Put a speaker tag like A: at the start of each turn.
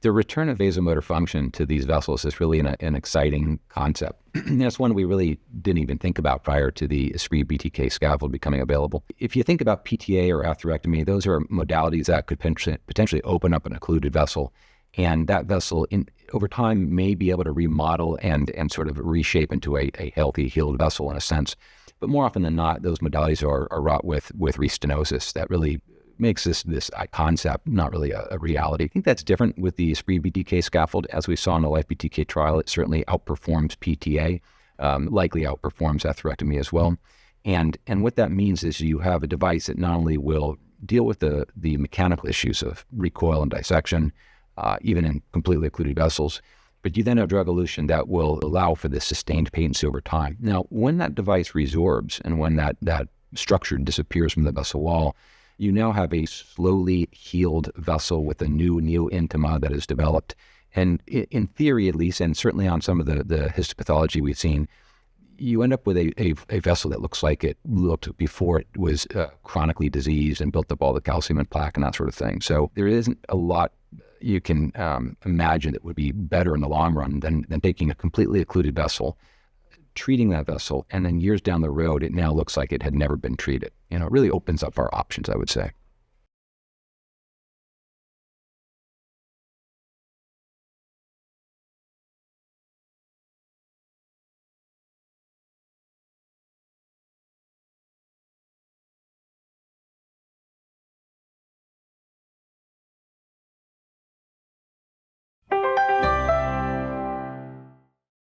A: The return of vasomotor function to these vessels is really an exciting concept. That's one we really didn't even think about prior to the Esprit BTK scaffold becoming available. If you think about PTA or atherectomy, those are modalities that could potentially open up an occluded vessel. And that vessel, over time, may be able to remodel and sort of reshape into a healthy, healed vessel in a sense. But more often than not, those modalities are wrought with restenosis that really makes this concept not really a reality. I think that's different with the Esprit BTK scaffold. As we saw in the LIFE-BTK trial, it certainly outperforms PTA, likely outperforms atherectomy as well. And what that means is you have a device that not only will deal with the mechanical issues of recoil and dissection, even in completely occluded vessels, but you then have drug elution that will allow for this sustained patency over time. Now, when that device resorbs and when that structure disappears from the vessel wall, you now have a slowly healed vessel with a new neo-intima that is developed. And in theory, at least, and certainly on some of the histopathology we've seen, you end up with a vessel that looks like it looked before it was chronically diseased and built up all the calcium and plaque and that sort of thing. So there isn't a lot you can imagine that would be better in the long run than taking a completely occluded vessel, treating that vessel, and then years down the road, it now looks like it had never been treated. It really opens up our options, I would say.